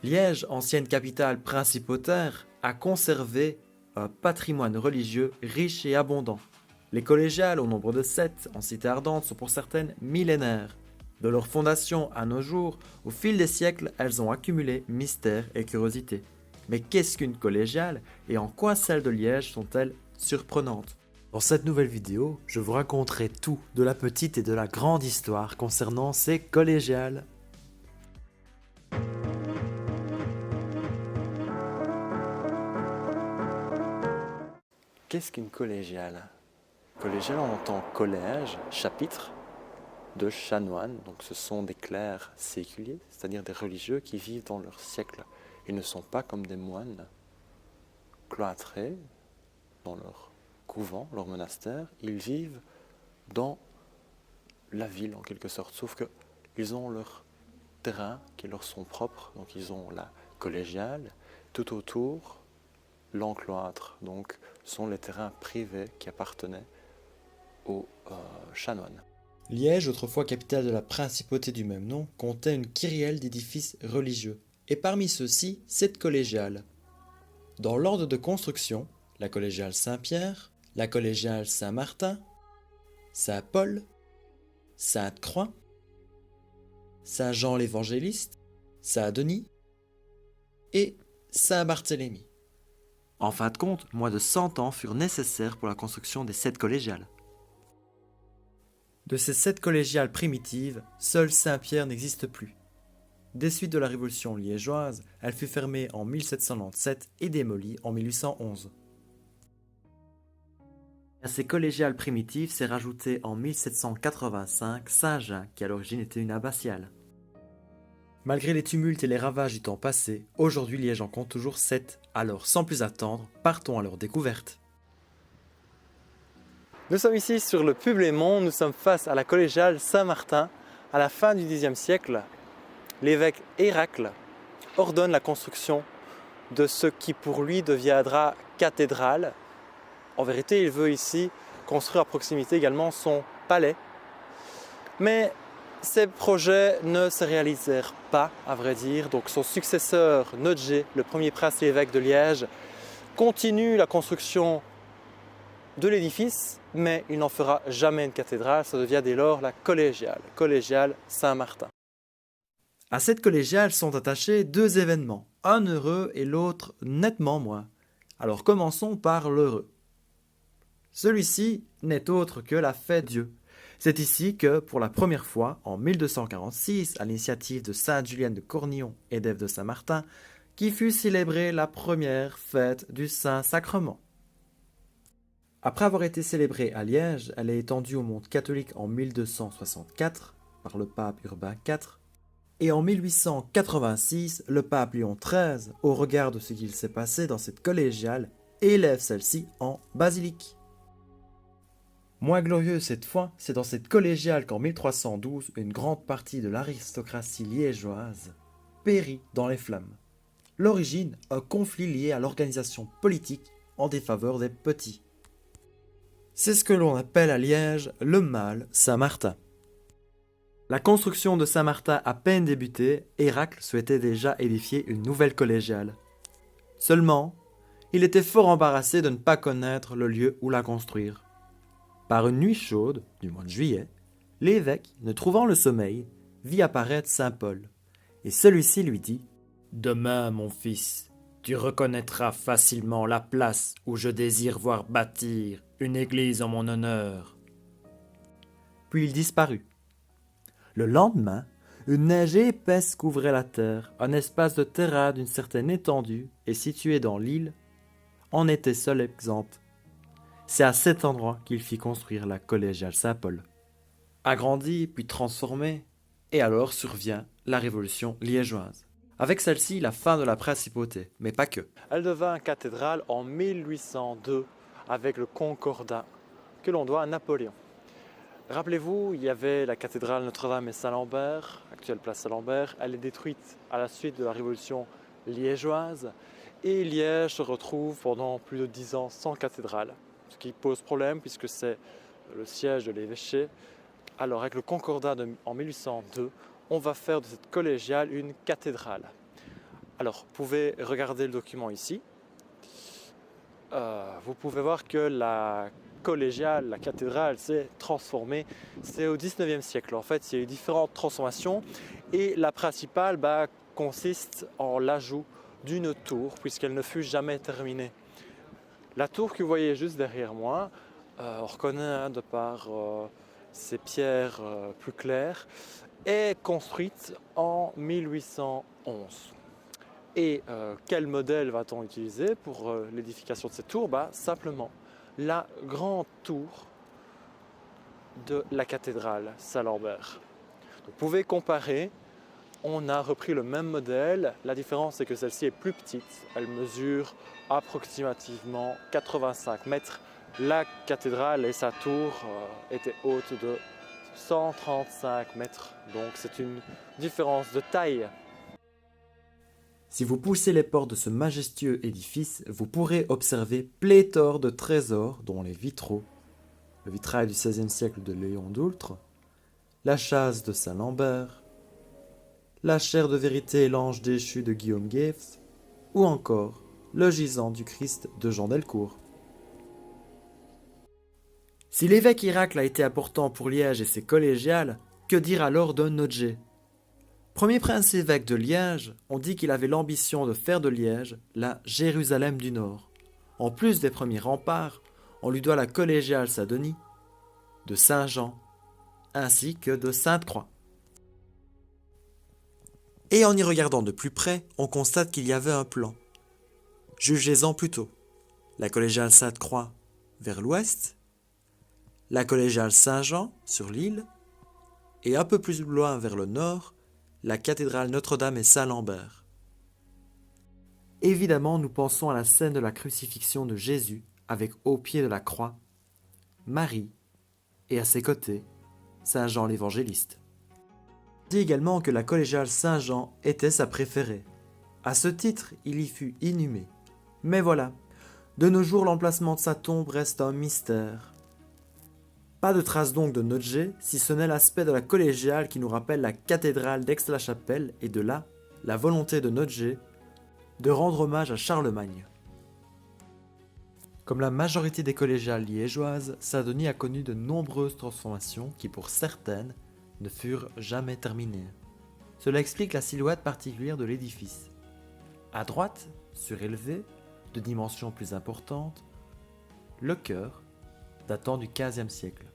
Liège, ancienne capitale principautaire, a conservé un patrimoine religieux riche et abondant. Les collégiales, au nombre de 7 en cité ardente, sont pour certaines millénaires. De leur fondation à nos jours, au fil des siècles, elles ont accumulé mystère et curiosité. Mais qu'est-ce qu'une collégiale et en quoi celles de Liège sont-elles surprenantes? Dans cette nouvelle vidéo, je vous raconterai tout de la petite et de la grande histoire concernant ces collégiales. Qu'est-ce qu'une collégiale? Collégiale, on entend collège, chapitre, de chanoines, donc ce sont des clercs séculiers, c'est-à-dire des religieux qui vivent dans leur siècle. Ils ne sont pas comme des moines cloîtrés dans leur couvent, leur monastère, ils vivent dans la ville en quelque sorte, sauf qu'ils ont leur terrain qui leur sont propres, donc ils ont la collégiale, tout autour l'encloître, donc sont les terrains privés qui appartenaient aux chanoines. Liège, autrefois capitale de la principauté du même nom, comptait une kyrielle d'édifices religieux, et parmi ceux-ci, 7 collégiales. Dans l'ordre de construction, la collégiale Saint-Pierre, la collégiale Saint-Martin, Saint-Paul, Sainte-Croix, Saint-Jean l'Évangéliste, Saint-Denis et Saint-Barthélemy. En fin de compte, moins de 100 ans furent nécessaires pour la construction des 7 collégiales. De ces 7 collégiales primitives, seule Saint-Pierre n'existe plus. Des suites de la Révolution liégeoise, elle fut fermée en 1797 et démolie en 1811. À ces collégiales primitives s'est rajouté en 1785 Saint-Jean, qui à l'origine était une abbatiale. Malgré les tumultes et les ravages du temps passé, aujourd'hui Liège en compte toujours 7, alors sans plus attendre, partons à leur découverte. Nous sommes ici sur le Puy-Blémont, nous sommes face à la collégiale Saint-Martin. À la fin du Xe siècle, l'évêque Héracle ordonne la construction de ce qui pour lui deviendra cathédrale. En vérité, il veut ici construire à proximité également son palais. Mais ces projets ne se réalisèrent pas, à vrai dire. Donc son successeur, Nodger, le premier prince et évêque de Liège, continue la construction de l'édifice, mais il n'en fera jamais une cathédrale. Ça devient dès lors la collégiale Saint-Martin. À cette collégiale sont attachés 2 événements, un heureux et l'autre nettement moins. Alors commençons par l'heureux. Celui-ci n'est autre que la fête Dieu. C'est ici que, pour la première fois, en 1246, à l'initiative de sainte Julienne de Cornillon et d'Ève de Saint-Martin, qui fut célébrée la première fête du Saint-Sacrement. Après avoir été célébrée à Liège, elle est étendue au monde catholique en 1264 par le pape Urbain IV, et en 1886, le pape Léon XIII, au regard de ce qu'il s'est passé dans cette collégiale, élève celle-ci en basilique. Moins glorieux cette fois, c'est dans cette collégiale qu'en 1312, une grande partie de l'aristocratie liégeoise périt dans les flammes. L'origine, un conflit lié à l'organisation politique en défaveur des petits. C'est ce que l'on appelle à Liège le mal Saint-Martin. La construction de Saint-Martin à peine débutée, Héracle souhaitait déjà édifier une nouvelle collégiale. Seulement, il était fort embarrassé de ne pas connaître le lieu où la construire. Par une nuit chaude du mois de juillet, l'évêque, ne trouvant le sommeil, vit apparaître saint Paul. Et celui-ci lui dit « Demain, mon fils, tu reconnaîtras facilement la place où je désire voir bâtir une église en mon honneur. » Puis il disparut. Le lendemain, une neige épaisse couvrait la terre. Un espace de terrain d'une certaine étendue et situé dans l'île en était seul exemple. C'est à cet endroit qu'il fit construire la collégiale Saint-Paul. Agrandie puis transformée, et alors survient la Révolution liégeoise. Avec celle-ci, la fin de la principauté, mais pas que. Elle devint cathédrale en 1802 avec le Concordat que l'on doit à Napoléon. Rappelez-vous, il y avait la cathédrale Notre-Dame et Saint-Lambert, actuelle place Saint-Lambert. Elle est détruite à la suite de la Révolution liégeoise et Liège se retrouve pendant plus de 10 ans sans cathédrale, ce qui pose problème puisque c'est le siège de l'évêché. Alors avec le Concordat en 1802, on va faire de cette collégiale une cathédrale. Alors, vous pouvez regarder le document ici. Vous pouvez voir que la collégiale, la cathédrale s'est transformée. C'est au 19e siècle. En fait, il y a eu différentes transformations et la principale consiste en l'ajout d'une tour puisqu'elle ne fut jamais terminée. La tour que vous voyez juste derrière moi, on reconnaît de par ces pierres plus claires, est construite en 1811. Et quel modèle va-t-on utiliser pour l'édification de cette tour? Simplement la grande tour de la cathédrale Saint-Lambert. Vous pouvez comparer, on a repris le même modèle, la différence c'est que celle-ci est plus petite, elle mesure approximativement 85 mètres. La cathédrale et sa tour étaient hautes de 135 mètres, donc c'est une différence de taille. Si vous poussez les portes de ce majestueux édifice, vous pourrez observer pléthore de trésors, dont les vitraux, le vitrail du XVIe siècle de Léon d'Oultre, la châsse de Saint-Lambert, la chaire de vérité et l'ange déchu de Guillaume Gaves, ou encore le gisant du Christ de Jean Delcourt. Si l'évêque Héracle a été important pour Liège et ses collégiales, que dire alors de Nodje? Premier prince-évêque de Liège, on dit qu'il avait l'ambition de faire de Liège la Jérusalem du Nord. En plus des premiers remparts, on lui doit la collégiale Saint-Denis, de Saint-Jean, ainsi que de Sainte-Croix. Et en y regardant de plus près, on constate qu'il y avait un plan. Jugez-en plutôt. La collégiale Sainte-Croix vers l'ouest, la collégiale Saint-Jean sur l'île, et un peu plus loin vers le nord, la cathédrale Notre-Dame et Saint-Lambert. Évidemment, nous pensons à la scène de la crucifixion de Jésus avec au pied de la croix Marie et à ses côtés Saint Jean l'évangéliste. On dit également que la collégiale Saint-Jean était sa préférée. À ce titre, il y fut inhumé. Mais voilà, de nos jours, l'emplacement de sa tombe reste un mystère. Pas de trace donc de Nodje, si ce n'est l'aspect de la collégiale qui nous rappelle la cathédrale d'Aix-la-Chapelle et de là, la volonté de Nodje de rendre hommage à Charlemagne. Comme la majorité des collégiales liégeoises, Saint-Denis a connu de nombreuses transformations qui, pour certaines, ne furent jamais terminées. Cela explique la silhouette particulière de l'édifice. À droite, surélevé, de dimensions plus importantes, le chœur, datant du XVe siècle.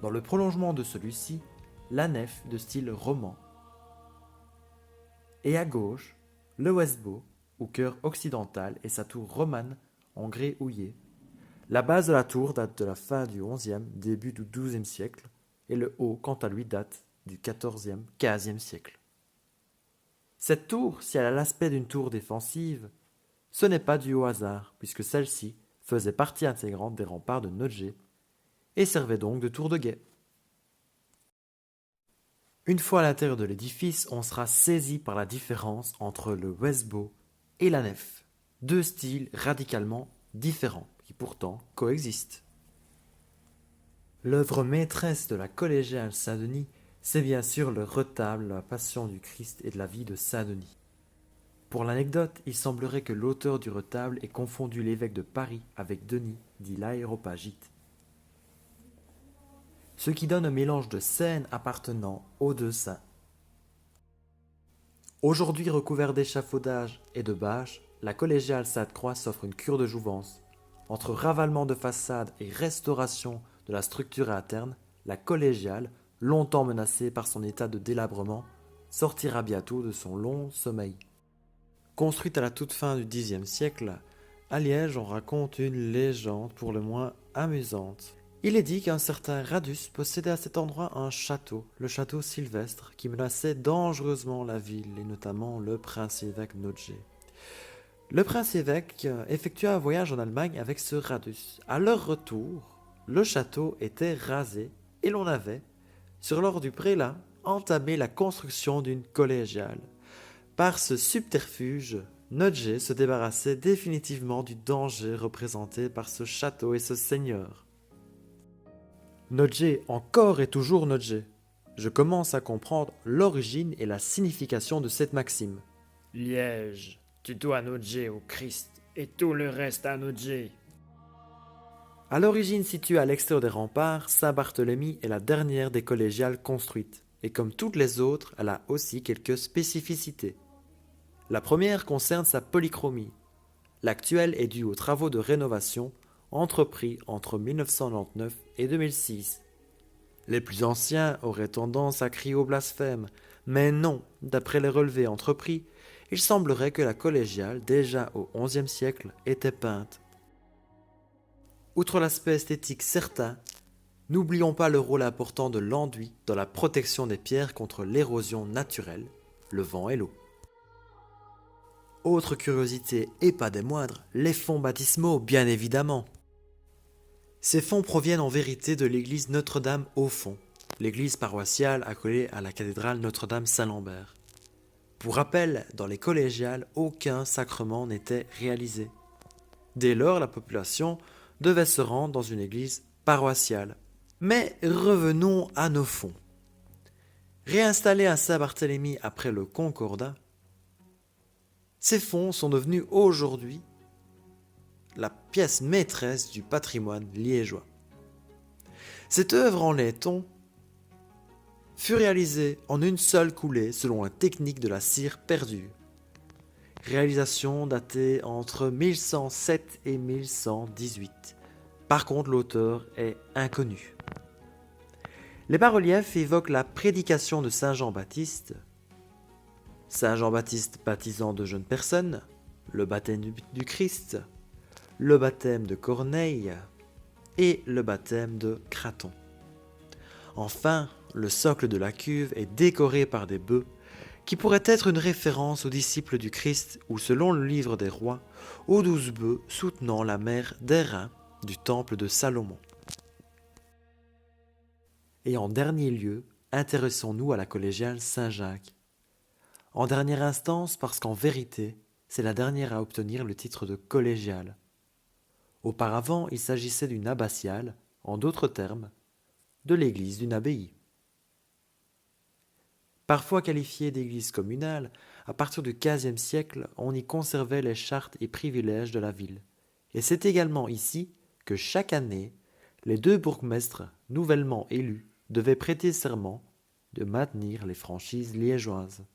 Dans le prolongement de celui-ci, la nef de style roman. Et à gauche, le Westbau, ou chœur occidental et sa tour romane en grès houillé. La base de la tour date de la fin du XIe, début du XIIe siècle, et le haut, quant à lui, date du XIVe, XVe siècle. Cette tour, si elle a l'aspect d'une tour défensive, ce n'est pas dû au hasard, puisque celle-ci faisait partie intégrante des remparts de Nodje et servait donc de tour de guet. Une fois à l'intérieur de l'édifice, on sera saisi par la différence entre le Westbau et la nef, deux styles radicalement différents qui pourtant coexistent. L'œuvre maîtresse de la collégiale Saint-Denis, c'est bien sûr le retable de la Passion du Christ et de la vie de Saint-Denis. Pour l'anecdote, il semblerait que l'auteur du retable ait confondu l'évêque de Paris avec Denis, dit l'Aréopagite, ce qui donne un mélange de scènes appartenant aux deux saints. Aujourd'hui recouvert d'échafaudage et de bâches, la collégiale Sainte-Croix s'offre une cure de jouvence. Entre ravalement de façade et restauration de la structure interne, la collégiale, longtemps menacée par son état de délabrement, sortira bientôt de son long sommeil. Construite à la toute fin du Xe siècle, à Liège on raconte une légende pour le moins amusante. Il est dit qu'un certain Radus possédait à cet endroit un château, le château Sylvestre, qui menaçait dangereusement la ville, et notamment le prince-évêque Nodje. Le prince-évêque effectua un voyage en Allemagne avec ce Radus. À leur retour, le château était rasé, et l'on avait, sur l'ordre du prélat, entamé la construction d'une collégiale. Par ce subterfuge, Nodje se débarrassait définitivement du danger représenté par ce château et ce seigneur. Nodje encore et toujours Nodje. Je commence à comprendre l'origine et la signification de cette maxime. Liège, tu dois Nodje au Christ et tout le reste à Nodje. À l'origine située à l'extérieur des remparts, Saint-Barthélemy est la dernière des collégiales construites, et comme toutes les autres, elle a aussi quelques spécificités. La première concerne sa polychromie. L'actuelle est due aux travaux de rénovation entrepris entre 1999 et 2006. Les plus anciens auraient tendance à crier au blasphème, mais non, d'après les relevés entrepris, il semblerait que la collégiale, déjà au XIe siècle, était peinte. Outre l'aspect esthétique certain, n'oublions pas le rôle important de l'enduit dans la protection des pierres contre l'érosion naturelle, le vent et l'eau. Autre curiosité, et pas des moindres, les fonds baptismaux, bien évidemment. Ces fonds proviennent en vérité de l'église Notre-Dame au fond, l'église paroissiale accolée à la cathédrale Notre-Dame Saint-Lambert. Pour rappel, dans les collégiales, aucun sacrement n'était réalisé. Dès lors, la population devait se rendre dans une église paroissiale. Mais revenons à nos fonds. Réinstallés à Saint-Barthélemy après le Concordat, ces fonds sont devenus aujourd'hui la pièce maîtresse du patrimoine liégeois. Cette œuvre en laiton fut réalisée en une seule coulée selon la technique de la cire perdue. Réalisation datée entre 1107 et 1118. Par contre, l'auteur est inconnu. Les bas-reliefs évoquent la prédication de Saint Jean-Baptiste, Saint Jean-Baptiste baptisant de jeunes personnes, le baptême du Christ, le baptême de Corneille et le baptême de Craton. Enfin, le socle de la cuve est décoré par des bœufs qui pourraient être une référence aux disciples du Christ ou, selon le livre des rois, aux 12 bœufs soutenant la mère d'Airain du temple de Salomon. Et en dernier lieu, intéressons-nous à la collégiale Saint-Jacques. En dernière instance parce qu'en vérité, c'est la dernière à obtenir le titre de collégiale. Auparavant, il s'agissait d'une abbatiale, en d'autres termes, de l'église d'une abbaye. Parfois qualifiée d'église communale, à partir du XVe siècle, on y conservait les chartes et privilèges de la ville. Et c'est également ici que chaque année, les 2 bourgmestres nouvellement élus devaient prêter serment de maintenir les franchises liégeoises.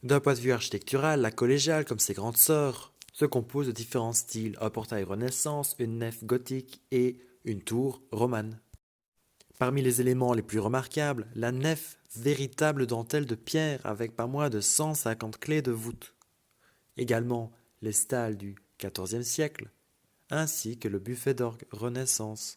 D'un point de vue architectural, la collégiale, comme ses grandes sœurs, se compose de différents styles, un portail Renaissance, une nef gothique et une tour romane. Parmi les éléments les plus remarquables, la nef, véritable dentelle de pierre avec pas moins de 150 clés de voûte. Également les stalles du XIVe siècle, ainsi que le buffet d'orgue Renaissance.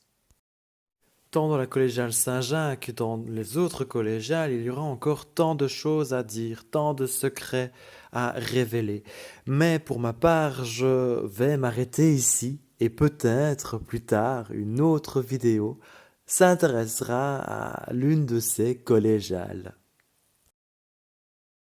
Tant dans la collégiale Saint-Jacques que dans les autres collégiales, il y aura encore tant de choses à dire, tant de secrets à révéler. Mais pour ma part, je vais m'arrêter ici et peut-être plus tard une autre vidéo s'intéressera à l'une de ces collégiales.